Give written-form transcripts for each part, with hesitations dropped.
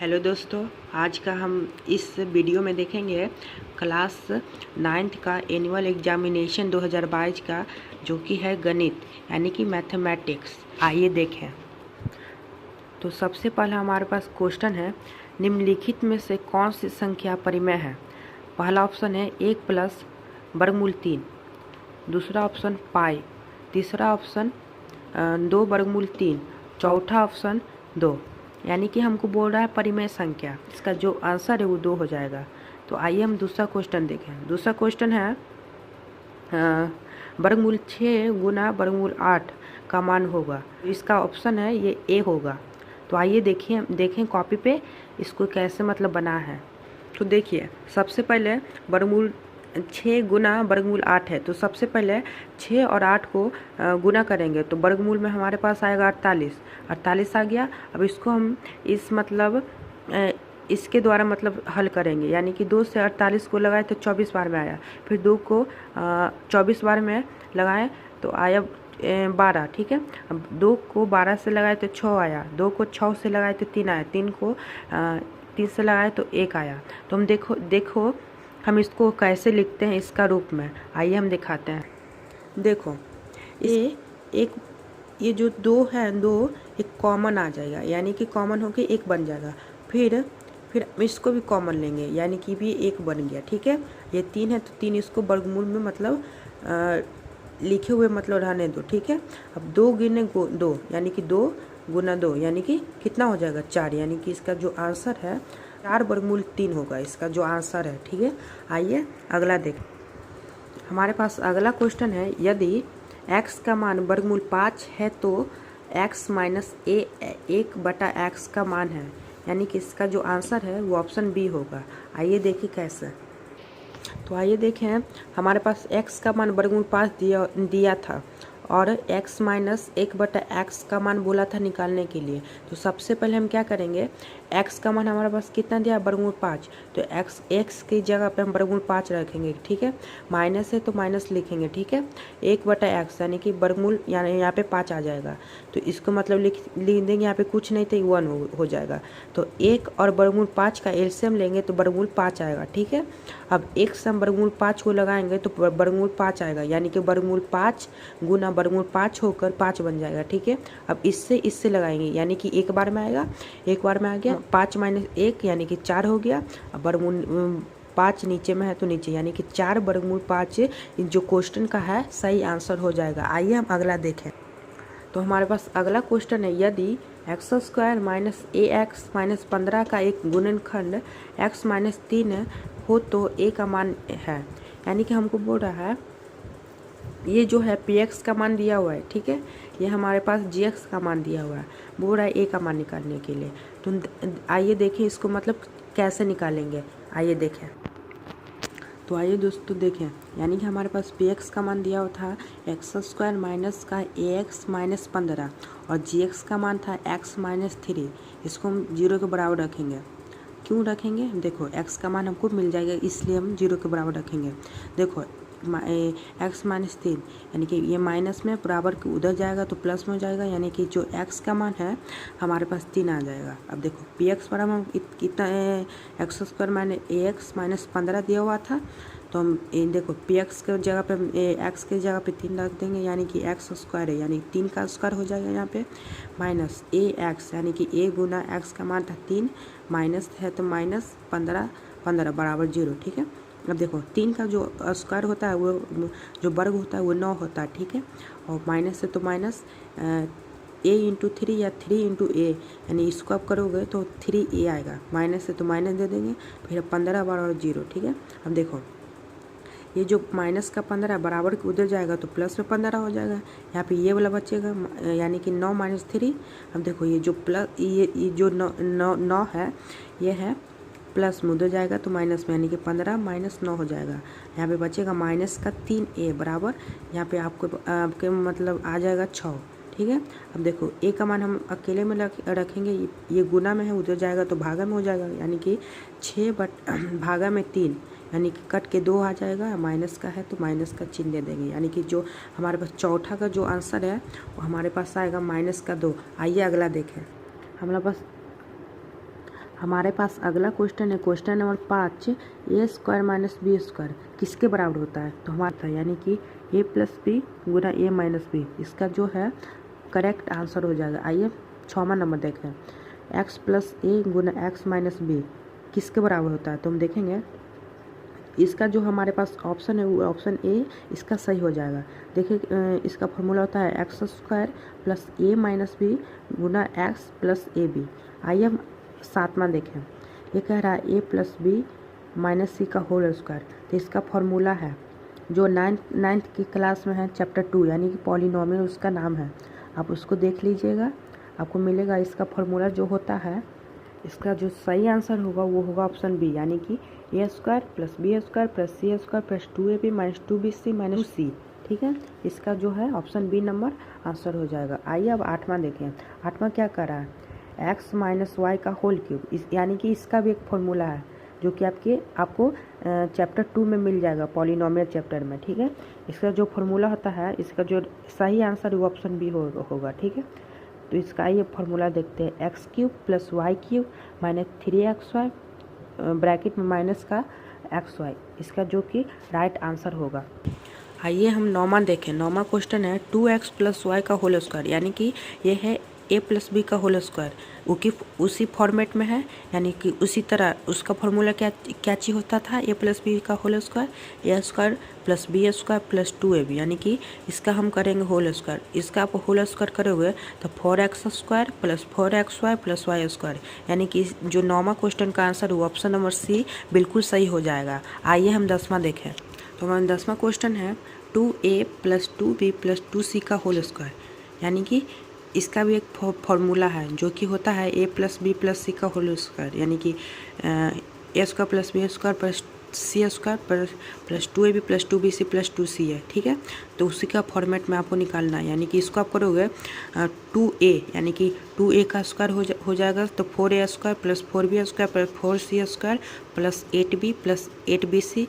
Hello दोस्तों, आज का हम इस वीडियो में देखेंगे क्लास 9th का एनुअल एग्जामिनेशन 2022 का, जो कि है गणित यानी कि मैथमेटिक्स। आइए देखें। तो सबसे पहला हमारे पास क्वेश्चन है, निम्नलिखित में से कौन सी संख्या परिमेय है। पहला ऑप्शन है 1 प्लस वर्गमूल 3, दूसरा ऑप्शन पाई, तीसरा ऑप्शन 2 वर्गमूल 3, चौथा ऑप्शन 2। यानी कि हमको बोल रहा है परिमेय संख्या, इसका जो आंसर है वो 2 हो जाएगा। तो आइए हम दूसरा क्वेश्चन देखें। दूसरा क्वेश्चन है वर्गमूल 6 गुना वर्गमूल 8 का मान होगा। इसका ऑप्शन है ये ए होगा। तो आइए देखें कॉपी पे इसको कैसे मतलब बना है। तो देखिए, सबसे पहले वर्गमूल 6 गुना वर्गमूल 8 है, तो सबसे पहले 6 और 8 को गुना करेंगे तो वर्गमूल में हमारे पास आएगा 48 आ गया। अब इसको हम इसके द्वारा हल करेंगे, यानी कि 2 से 48 को लगाए तो 24 बार में आया, फिर 2 को 24 बार में लगाएं तो आया 12। ठीक है, अब 2 को 12 से लगाए तो 6 आया, 2 को 6 से लगाए तो 3 आया, 3 को 3 से लगाए तो 1 आया। तो हम देखो हम इसको कैसे लिखते हैं इसका रूप में, आइए हम दिखाते हैं। देखो ये जो 2 है, 2 एक कॉमन आ जाएगा, यानी कि कॉमन होके 1 बन जाएगा। फिर इसको भी कॉमन लेंगे, यानी कि भी 1 बन गया। ठीक है, ये 3 है तो 3 इसको वर्गमूल में लिखे हुए रहने दो। ठीक है, अब 2 गुने 2 यानी कि 2 गुना 2 यानी कि कितना हो जाएगा 4, यानी कि इसका जो आंसर है 4 वर्गमूल 3 होगा इसका जो आंसर है। ठीक है, आइए अगला देखें। हमारे पास अगला क्वेश्चन है, यदि x का मान वर्गमूल 5 है तो x माइनस ए 1/x का मान है, यानी कि इसका जो आंसर है वो ऑप्शन बी होगा। आइए देखिए कैसे। तो आइए देखें, हमारे पास x का मान वर्गमूल 5 दिया था और x माइनस 1/x का मान बोला था निकालने के लिए। तो सबसे पहले हम क्या करेंगे, x का मान हमारे पास कितना दिया वर्गमूल 5, तो x की जगह पे हम वर्गमूल 5 रखेंगे। ठीक है, माइनस है तो माइनस लिखेंगे। ठीक है, 1/x यानी कि वर्गमूल यानी यहाँ पे 5 आ जाएगा, तो इसको लिख देंगे, यहाँ पे कुछ नहीं थे 1 हो जाएगा। तो 1 और वर्गमूल 5 का एलसीएम लेंगे तो वर्गमूल 5 आएगा। ठीक है, अब 1 से हम वर्गमूल 5 को लगाएंगे तो वर्गमूल 5 आएगा, यानी कि वर्गमूल 5 गुना वर्गमूल 5 होकर 5 बन जाएगा। ठीक है, अब इससे लगाएंगे, यानी कि एक बार में आएगा, एक बार में आ गया 5 माइनस 1 यानी कि 4 हो गया। अब वर्गमूल 5 नीचे में है तो नीचे, यानी कि 4 वर्गमूल 5 जो क्वेश्चन का है सही आंसर हो जाएगा। आइए हम अगला देखें। तो हमारे पास अगला क्वेश्चन है, यदि x² माइनस ax माइनस 15 का एक गुणनखंड x माइनस 3 हो तो a का मान है, यानी कि हमको बोल रहा है ये जो है px का मान दिया हुआ है। ठीक है, ये हमारे पास gx का मान दिया हुआ है, बोल रहा है a का मान निकालने के लिए। तो आइए देखें इसको कैसे निकालेंगे, आइए देखें। तो आइए दोस्तों देखें, यानी कि हमारे पास px का मान दिया हुआ था x² माइनस का ax माइनस 15 और gx का मान था x माइनस 3। इसको हम 0 के बराबर रखेंगे। क्यों रखेंगे, देखो x का मान हमको मिल जाएगा इसलिए हम 0 के बराबर रखेंगे। देखो x माइनस 3 यानी कि ये माइनस में बराबर के उधर जाएगा तो प्लस में हो जाएगा, यानी कि जो x का मान है हमारे पास 3 आ जाएगा। अब देखो px बराबर हम कितना x² माइनस ax माइनस 15 दिया हुआ था, तो हम देखो px के जगह पे x के जगह पे 3 रख देंगे, यानी कि x² है, यानी 3 का स्क्वायर हो जाएगा यहाँ पे, माइनस ax यानी कि a गुना x का मान था 3, माइनस है तो माइनस 15 बराबर 0। ठीक है, अब देखो 3 का जो स्क्वायर होता है वो जो वर्ग होता है वो 9 होता है। ठीक है, और माइनस है तो माइनस a इंटू 3 या 3 इंटू a, यानी इसको आप करोगे तो 3a आएगा, माइनस है तो माइनस दे देंगे, फिर 15 बराबर 0। ठीक है, अब देखो ये जो माइनस का 15 बराबर के उधर जाएगा तो प्लस में 15 हो जाएगा, यहाँ पे ये वाला बचेगा, यानी कि 9 माइनस 3। अब देखो ये जो प्लस ये जो 9 है ये है प्लस में उधर जाएगा तो माइनस में, यानी कि 15 माइनस 9 हो जाएगा। यहाँ पे बचेगा माइनस का 3a बराबर, यहाँ पे आपके आ जाएगा 6। ठीक है, अब देखो a का मान हम अकेले में रखेंगे, ये गुना में है उधर जाएगा तो भागा में हो जाएगा, यानी कि 6 भागा में 3, यानी कि कट के 2 आ जाएगा, माइनस का है तो माइनस का चिन्ह दे देंगे, यानी कि जो हमारे पास चौथा का जो आंसर है वो हमारे पास आएगा -2। आइए अगला देखें। हमारे पास अगला क्वेश्चन है, क्वेश्चन नंबर 5, ए स्क्वायर माइनस बी स्क्वायर किसके बराबर होता है? तो हमारा यानी कि A plus B Guna A minus B, इसका जो है करेक्ट आंसर हो जाएगा। आइए 6वां नंबर देखें, एक्स प्लस ए गुना एक्स माइनस बी किसके बराबर होता है? तो हम देखेंगे इसका जो हमारे पास ऑप्शन है वो ऑप्शन ए इसका सही हो जाएगा। देखिए इसका फॉर्मूला होता है x square plus a minus b गुना एक्स प्लस ए बी। आइए हम 7वां देखें, ये कह रहा है ए प्लस बी माइनस सी का होल स्क्वायर। तो इसका फॉर्मूला है जो नाइन्थ की क्लास में है चैप्टर 2 यानी कि पॉलिनोमियल उसका नाम है, आप उसको देख लीजिएगा, आपको मिलेगा। इसका फॉर्मूला जो होता है, इसका जो सही आंसर होगा वो होगा ऑप्शन बी यानी कि A square plus B square plus C square plus 2ab minus 2bc minus C. ठीक है, इसका जो है ऑप्शन बी नंबर आंसर हो जाएगा। आइए अब 8वां देखें, 8वां क्या कर रहा है, एक्स माइनस वाई का होल क्यूब, यानी कि इसका भी एक फॉर्मूला है जो कि आपको चैप्टर 2 में मिल जाएगा, पॉलिनोमियल चैप्टर में। ठीक है, इसका जो फॉर्मूला होता है, इसका जो सही आंसर वो ऑप्शन बी होगा। ठीक है, तो इसका ये फॉर्मूला देखते हैं, x cube plus y cube minus 3xy bracket में माइनस का xy, इसका जो कि राइट आंसर होगा। आइए हम 9वां देखें, 9वां क्वेश्चन है 2x प्लस वाई का होल स्क्वायर, यानी कि ये है ए प्लस बी का होल स्क्वायर, उसी फॉर्मेट में है, यानी कि उसी तरह उसका फॉर्मूला क्या चीज़ होता था, ए प्लस बी का whole square, A square plus B square plus 2ab, यानी कि इसका हम करेंगे होल स्क्वायर। इसका आप होल स्क्वायर करोगे तो 4x स्क्वायर प्लस 4xy प्लस वाई स्क्वायर, यानी कि जो 9वां क्वेश्चन का आंसर वो ऑप्शन नंबर सी बिल्कुल सही हो जाएगा। आइए हम 10वां देखें, तो हमारा 10वां क्वेश्चन है 2a plus 2b plus 2c का होल स्क्वायर, यानी कि इसका भी एक फॉर्मूला है जो कि होता है ए प्लस बी प्लस सी का होल स्क्वायर, यानी कि A square plus B square plus C square plus 2ab plus 2bc plus 2c है। ठीक है, तो उसी का फॉर्मेट में आपको निकालना है, यानी कि इसको आप करोगे 2a यानी कि 2a का स्क्वायर हो जाएगा, तो 4a square plus 4b square plus 4c square plus 8b plus 8bc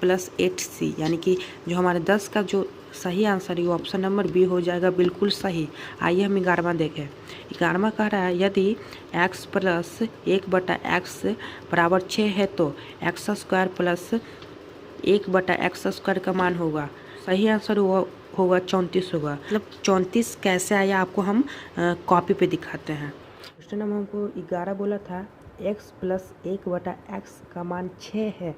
plus 8c, यानी कि जो हमारे 10 का जो सही आंसर है वो ऑप्शन नंबर बी हो जाएगा, बिल्कुल सही। आइए हम 11वां देखें, 11वां कह रहा है यदि x प्लस 1/x बराबर 6 है तो x square plus 1/x square का मान होगा। सही आंसर होगा 34 होगा। मतलब 34 कैसे आया आपको हम कॉपी पे दिखाते हैं। क्वेश्चन नंबर हमको 11 बोला था, x प्लस 1/x का मान 6 है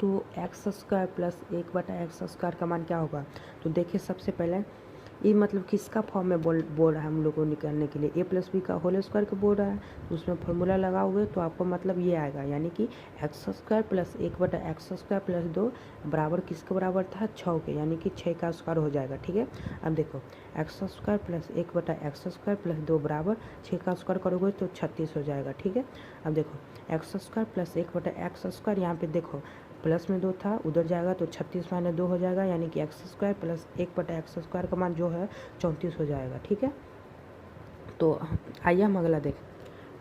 तो x square plus 1/x square का मान क्या होगा। तो देखिए सबसे पहले ये मतलब किसका फॉर्म में बोल रहा है हम लोग को निकालने के लिए, ए प्लस बी का होल स्क्वायर को बोल रहा है, तो उसमें फॉर्मूला लगाओगे तो आपको मतलब ये आएगा, यानी कि x square plus 1/x square plus 2 बराबर किसके बराबर था, 6 के, यानी कि 6 का स्क्वायर हो जाएगा। ठीक है, अब देखो x square plus 1/x square plus 2 बराबर 6 का स्क्वायर करोगे तो 36 हो जाएगा। ठीक है, अब देखो x square plus 1/x square, यहाँ पे देखो प्लस में 2 था, उधर जाएगा तो 36 माइनस 2 हो जाएगा, यानी कि x square plus 1/x square का मान जो है 34 हो जाएगा। ठीक है, तो आइए हम अगला देखें,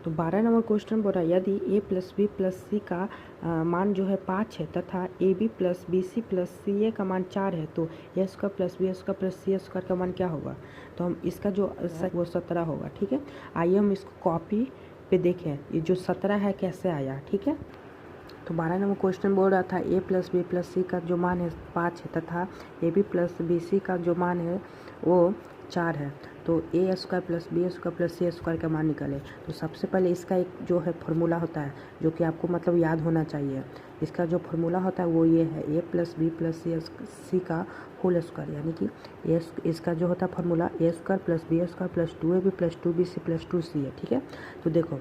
तो 12 नंबर क्वेश्चन बोल रहा है यदि A plus B plus C का मान जो है 5 है तथा A B plus B C plus C A का मान 4 है तो A square plus B square plus C square का मान क्या होगा। तो हम इसका जो वो 17 होगा। ठीक है, आइए हम इसको कॉपी पे देखें, ये जो 17 है कैसे आया। ठीक है, तो 12 नंबर क्वेश्चन बोल रहा था A plus B plus C का जो मान है 5 है तथा A B plus B C का जो मान है वो 4 है, तो A square plus B square plus C square का मान निकाले। तो सबसे पहले इसका एक जो है फॉर्मूला होता है जो कि आपको मतलब याद होना चाहिए। इसका जो फॉर्मूला होता है वो ये है, ए प्लस बी प्लस सी का होल स्क्वायर, यानी कि इसका जो होता है formula A square plus B square plus 2ab plus 2bc plus 2c है। ठीक है, तो देखो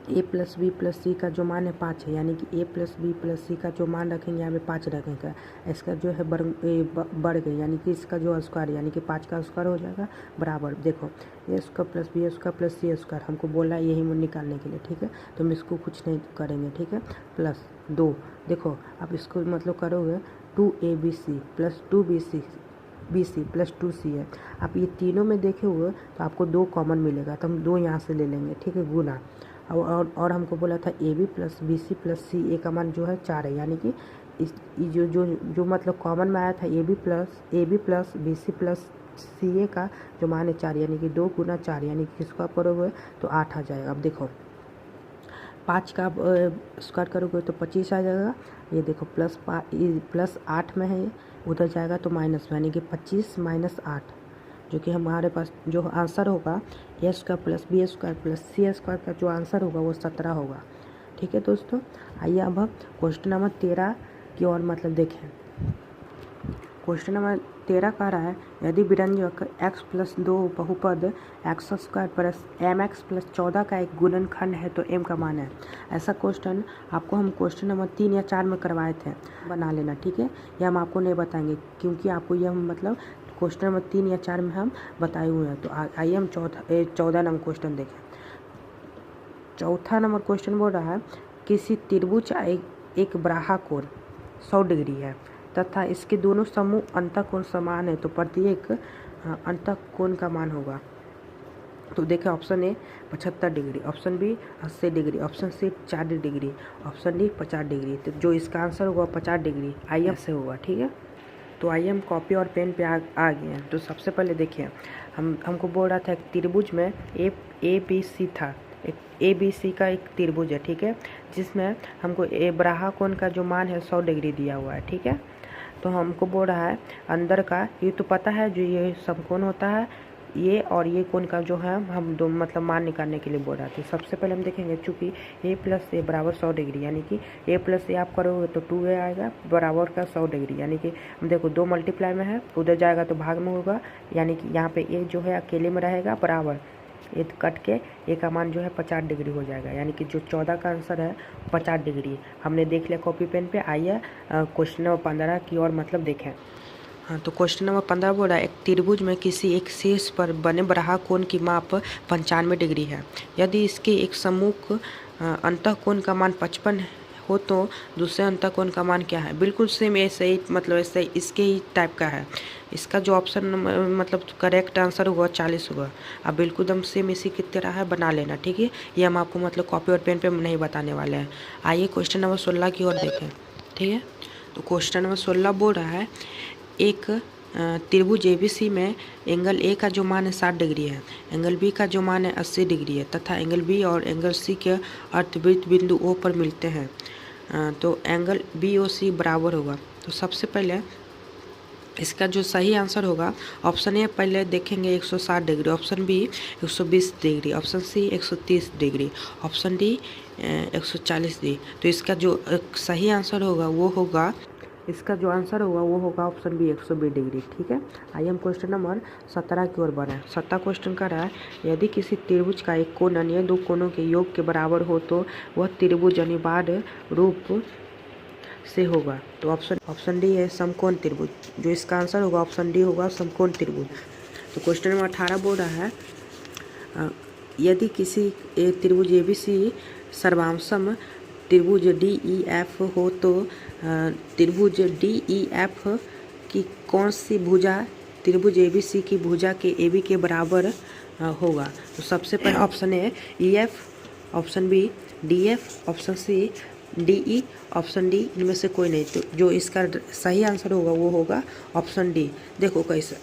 A plus B plus C का जो मान है 5 है, यानी कि A plus B plus C का जो मान रखेंगे यहाँ पे 5 रखेंगे, इसका जो है बढ़ गए, यानी कि इसका जो स्क्वायर यानी कि 5 का स्क्वायर हो जाएगा बराबर। देखो A square plus B square plus C square हमको बोला है यही निकालने के लिए। ठीक है, तो हम इसको कुछ नहीं करेंगे। ठीक है, प्लस 2, देखो आप इसको मतलब करोगे 2abc plus 2bc plus 2c है। आप ये तीनों में देखे हुए तो आपको 2 कॉमन मिलेगा, तो हम 2 यहाँ से ले लेंगे। ठीक है, गुना और हमको बोला था A B plus B C plus C A का मान जो है 4 है, यानी कि इस जो मतलब कॉमन में आया था A B plus B C plus C A का जो मान है 4, यानी कि 2 गुना 4, यानी कि इसको आप करोगे तो 8 आ जाएगा। अब देखो 5 का स्क्वायर करोगे तो 25 आ जाएगा। ये देखो प्लस 8 में है, ये उधर जाएगा तो माइनस में, यानी कि 25 माइनस 8, जो कि हमारे पास जो आंसर होगा A square plus B square plus C square का जो आंसर होगा वो 17 होगा। ठीक है दोस्तों, आइए अब हम क्वेश्चन नंबर 13 की ओर मतलब देखें। क्वेश्चन नंबर 13 कह रहा है यदि व्यंजक x प्लस 2 बहुपद x square plus m x plus 14 का एक गुणनखंड है तो m का मान है। ऐसा क्वेश्चन आपको हम क्वेश्चन नंबर 3 या 4 में करवाए थे, बना लेना। ठीक है, यह हम आपको नहीं बताएंगे क्योंकि आपको यह मतलब क्वेश्चन नंबर 3 या 4 में हम बताए हुए हैं। तो आइए हम 14 नंबर क्वेश्चन देखें। चौथा नंबर क्वेश्चन बोल रहा है किसी त्रिभुज एक बाह्य कोण 100 डिग्री है तथा इसके दोनों समूह अंतःकोण समान है तो प्रत्येक अंतःकोण का मान होगा। तो देखें, option A 75 degree, option B 80 degree, option C 40 degree, option D 50 degree. तो जो इसका आंसर होगा 50 डिग्री आइए से होगा। ठीक है, तो आइए हम कॉपी और पेन पे आ गए हैं। तो सबसे पहले देखिए, हमको बोल रहा था एक त्रिभुज में ए बी सी था, एक ए बी सी का एक त्रिभुज है। ठीक है, जिसमें हमको बाह्य कोण का जो मान है 100 डिग्री दिया हुआ है। ठीक है, तो हमको बोल रहा है अंदर का, ये तो पता है जो ये समकोण होता है, ये और ये कोण का जो है हम दो मतलब मान निकालने के लिए बोल रहा था। सबसे पहले हम देखेंगे चूँकि a प्लस ए बराबर 100 डिग्री, यानी कि a प्लस ए आप करोगे तो 2a आएगा बराबर का 100 डिग्री, यानी कि हम देखो 2 मल्टीप्लाई में है, उधर जाएगा तो भाग में होगा, यानी कि यहाँ पे a जो है अकेले में रहेगा बराबर, ये कट के ए का मान जो है 50 डिग्री हो जाएगा, यानी कि जो 14 का आंसर है 50 डिग्री हमने देख लिया कॉपी पेन पे। आइए क्वेश्चन नंबर 15 की ओर मतलब देखें। हाँ, तो क्वेश्चन नंबर 15 बोल रहा है एक त्रिभुज में किसी एक शीर्ष पर बने बाह्य कोण की माप 95 डिग्री है। यदि इसके एक समूह अंतःकोण का मान 55 हो तो दूसरे अंतःकोण का मान क्या है। बिल्कुल सेम ऐसे ही मतलब ऐसे इसके ही टाइप का है। इसका जो ऑप्शन मतलब करेक्ट आंसर होगा 40 होगा। अब बिल्कुल एकदम सेम इसी की तरह है, बना लेना। ठीक है, ये हम आपको मतलब कॉपी और पेन पे नहीं बताने वाले हैं। आइए क्वेश्चन नंबर 16 की ओर देखें। ठीक है, तो क्वेश्चन नंबर 16 बोल रहा है एक त्रिभुज ABC में एंगल A का जो मान है 60 डिग्री है, एंगल B का जो मान है 80 डिग्री है तथा एंगल B और एंगल C के अर्थवृत्त बिंदु O पर मिलते हैं, तो एंगल BOC बराबर होगा। तो सबसे पहले इसका जो सही आंसर होगा ऑप्शन ए पहले देखेंगे 160 degree, option B 120 degree, option C 130 degree, option D 140 degree. तो इसका जो सही आंसर होगा वो होगा, इसका जो आंसर होगा वो होगा ऑप्शन बी 120 डिग्री। ठीक है, आइए हम क्वेश्चन नंबर 17 की ओर बढ़ें। 17 क्वेश्चन कर रहा है यदि किसी त्रिभुज का एक कोण अन्य दो कोणों के योग के बराबर हो तो वह त्रिभुज अनिवार्य रूप से होगा। तो ऑप्शन डी है समकोण त्रिभुज, जो इसका आंसर होगा ऑप्शन डी होगा समकोण त्रिभुज। तो क्वेश्चन नंबर 18 बोल रहा है यदि किसी त्रिभुज ABC सर्वांशम त्रिभुज DEF हो तो त्रिभुज DEF की कौन सी भुजा त्रिभुज ABC की भुजा के AB के बराबर होगा। तो सबसे पहले ऑप्शन है EF, option B DF, option C DE, option D इनमें से कोई नहीं। तो जो इसका सही आंसर होगा वो होगा ऑप्शन डी। देखो कैसे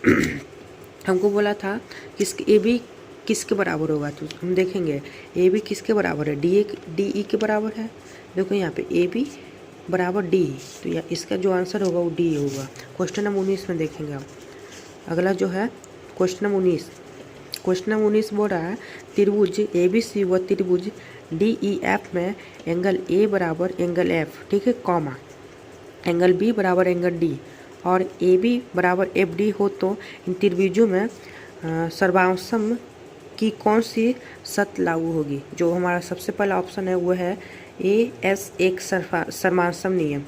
हमको बोला था AB किसके बराबर होगा, तो हम देखेंगे AB किसके बराबर है, DE के बराबर है। देखो यहाँ पे AB बराबर D, तो इसका जो आंसर होगा वो D होगा। क्वेश्चन नंबर 19 में देखेंगे हम। अगला जो है क्वेश्चन नंबर 19 बोल रहा है त्रिभुज ABC व त्रिभुज DEF में एंगल A बराबर एंगल F, ठीक है, कॉमा एंगल B बराबर एंगल D और AB बराबर FD हो तो इन त्रिभुजों में सर्वांशम की कौन सी शर्त लागू होगी। जो हमारा सबसे पहला ऑप्शन है वो है AS1 सर्वांशम नियम,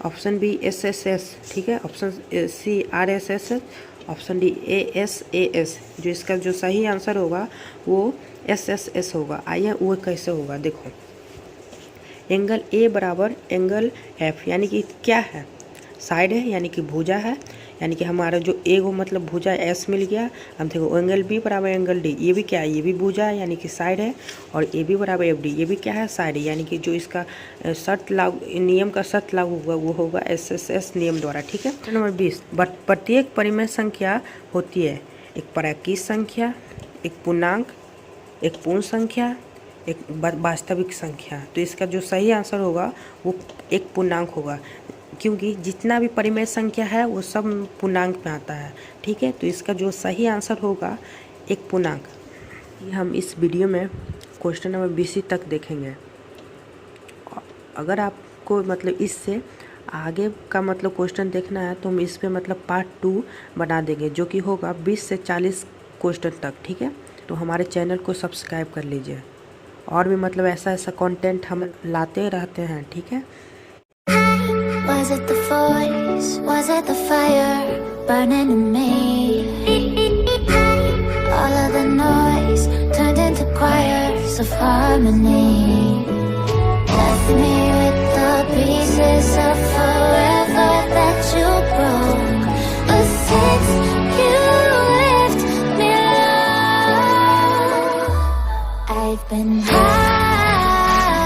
ऑप्शन बी SSS, ठीक है, option C RSS, option D ASAS। जो इसका जो सही आंसर होगा वो SSS होगा। आइए वो कैसे होगा, देखो एंगल A बराबर एंगल F, यानी कि क्या है, साइड है, यानी कि भुजा है, यानी कि हमारा जो A को मतलब भुजा S मिल गया। अब देखो एंगल B बराबर एंगल D, ये भी क्या है, ये भी भुजा है यानी कि साइड है, और AB बराबर FD, ये भी क्या है, साइड है, यानी कि जो इसका शर्त लागू नियम का शर्त लागू होगा वो होगा SSS नियम द्वारा। ठीक है, नंबर 20 प्रत्येक परिमेय संख्या होती है एक प्राकृत संख्या, एक पूर्णांक, एक पूर्ण संख्या, एक वास्तविक संख्या। तो इसका जो सही आंसर होगा वो एक पूर्णांक होगा, क्योंकि जितना भी परिमेय संख्या है वो सब पूर्णांक में आता है। ठीक है, तो इसका जो सही आंसर होगा एक पूर्णांक। हम इस वीडियो में क्वेश्चन नंबर 20 तक देखेंगे। अगर आपको मतलब इससे आगे का मतलब क्वेश्चन देखना है तो हम इस पे मतलब पार्ट 2 बना देंगे, जो कि होगा 20 से 40 क्वेश्चन तक। ठीक है, तो हमारे चैनल को सब्सक्राइब कर लीजिए, और भी मतलब ऐसा कंटेंट हम लाते रहते हैं। ठीक है। Was it the voice? Was it the fire burning in me? All of the noise turned into choirs of harmony.